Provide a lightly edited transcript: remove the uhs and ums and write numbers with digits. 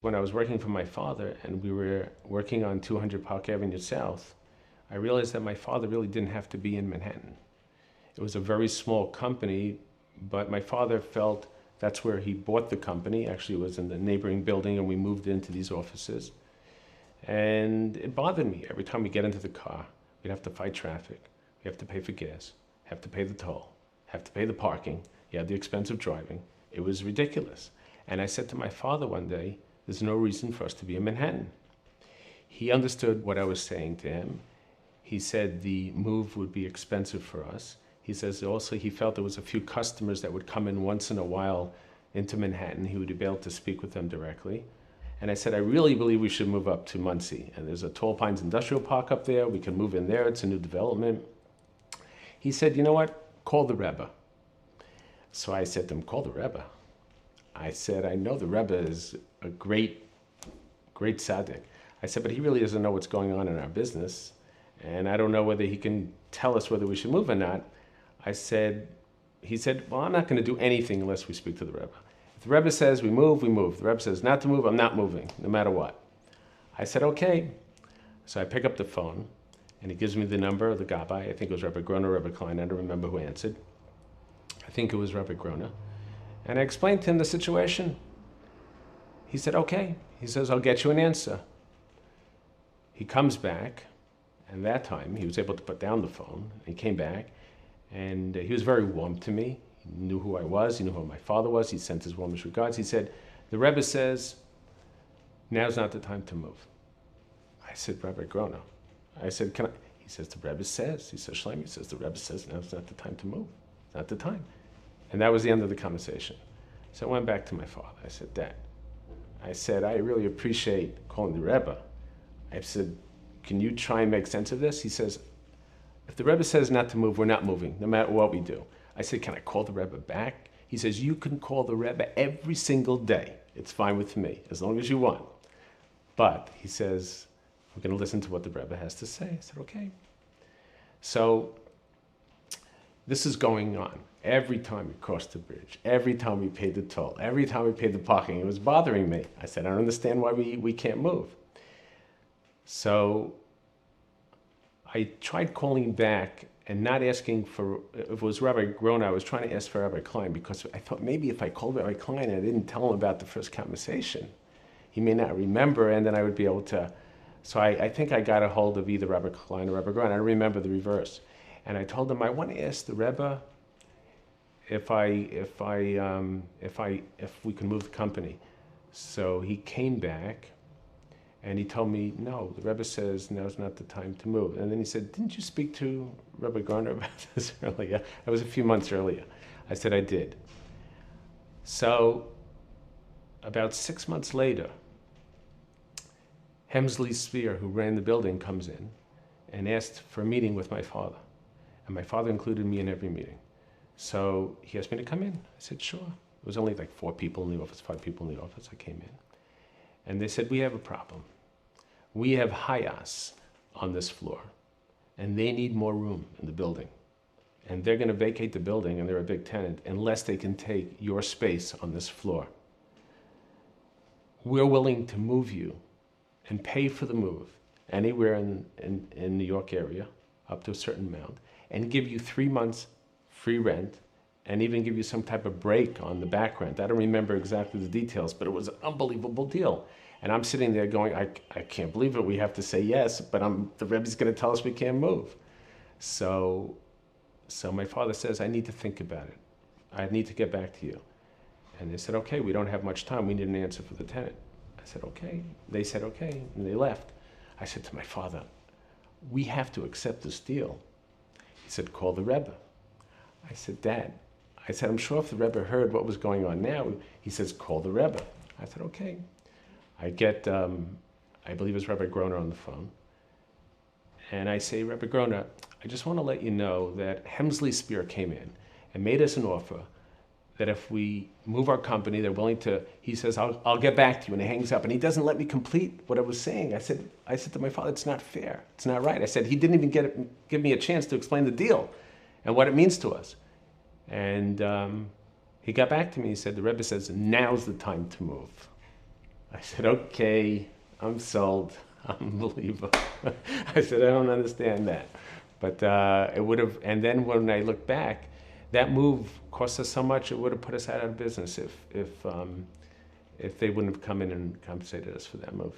When I was working for my father and we were working on 200 Park Avenue South, I realized that my father really didn't have to be in Manhattan. It was a very small company, but my father felt that's where he bought the company. Actually, it was in the neighboring building, and we moved into these offices. And it bothered me. Every time we get into the car, we'd have to fight traffic. We have to pay for gas, have to pay the toll, have to pay the parking. You had the expense of driving. It was ridiculous. And I said to my father one day, there's no reason for us to be in Manhattan. He understood what I was saying to him. He said the move would be expensive for us. He says also he felt there was a few customers that would come in once in a while into Manhattan. He would be able to speak with them directly. And I said, I really believe we should move up to Monsey. And there's a Tall Pines Industrial Park up there. We can move in there. It's a new development. He said, you know what? Call the Rebbe. So I said to him, call the Rebbe. I said, I know the Rebbe is a great tzaddik. I said, but he really doesn't know what's going on in our business. And I don't know whether he can tell us whether we should move or not. He said, well, I'm not going to do anything unless we speak to the Rebbe. If the Rebbe says we move, we move. If the Rebbe says not to move, I'm not moving, no matter what. I said, okay. So I pick up the phone, and he gives me the number of the Gabbai. I think it was Rebbe Grona, Rebbe Klein. I don't remember who answered. I think it was Rebbe Grona. And I explained to him the situation. He said, okay. He says, I'll get you an answer. He comes back, and that time he was able to put down the phone. He came back, and he was very warm to me. He knew who I was. He knew who my father was. He sent his warmest regards. He said, the Rebbe says, now's not the time to move. I said, Rebbe Grona. I said, can I? He says, the Rebbe says. He says, Shlomo, he says, the Rebbe says, now's not the time to move. It's not the time. And that was the end of the conversation. So I went back to my father. I said, Dad, I said, I really appreciate calling the Rebbe. I said, can you try and make sense of this? He says, if the Rebbe says not to move, we're not moving, no matter what we do. I said, can I call the Rebbe back? He says, you can call the Rebbe every single day. It's fine with me, as long as you want. But he says, we're going to listen to what the Rebbe has to say. I said, okay. So this is going on. Every time we crossed the bridge, every time we paid the toll, every time we paid the parking, it was bothering me. I said, I don't understand why we can't move. So I tried calling back and not asking for, if it was Rabbi Grona, I was trying to ask for Rabbi Klein because I thought maybe if I called Rabbi Klein and I didn't tell him about the first conversation, he may not remember and then I would be able to. So I think I got a hold of either Rabbi Klein or Rabbi Grona. I don't remember the reverse. And I told him I want to ask the Rebbe if we can move the company. So he came back and he told me, no, the Rebbe says now's not the time to move. And then he said, didn't you speak to Rebbe Garner about this earlier? That was a few months earlier. I said, I did. So about 6 months later, Hemsley Spear, who ran the building, comes in and asked for a meeting with my father. And my father included me in every meeting. So he asked me to come in. I said, sure. It was only like 4 people in the office, 5 people in the office. I came in. And they said, we have a problem. We have Hayas on this floor, and they need more room in the building. And they're going to vacate the building, and they're a big tenant, unless they can take your space on this floor. We're willing to move you and pay for the move anywhere in New York area, up to a certain amount, and give you 3 months free rent, and even give you some type of break on the back rent. I don't remember exactly the details, but it was an unbelievable deal. And I'm sitting there going, I can't believe it. We have to say yes, but the Rebbe's going to tell us we can't move. So my father says, I need to think about it. I need to get back to you. And they said, okay, we don't have much time. We need an answer for the tenant. I said, okay. They said, okay, and they left. I said to my father, we have to accept this deal. He said, call the Rebbe. I said, Dad, I said, I'm sure if the Rebbe heard what was going on now, he says, call the Rebbe. I said, okay. I get, I believe it's Rebbe Grona on the phone. And I say, Rebbe Grona, I just want to let you know that Hemsley Spear came in and made us an offer that if we move our company, they're willing to, he says, I'll get back to you. And he hangs up and he doesn't let me complete what I was saying. I said to my father, it's not fair. It's not right. I said, he didn't even give me a chance to explain the deal and what it means to us. And he got back to me. He said, the Rebbe says, now's the time to move. I said, okay, I'm sold. Unbelievable. I said, I don't understand that. But it would have, and then when I look back, that move cost us so much, it would have put us out of business if they wouldn't have come in and compensated us for that move.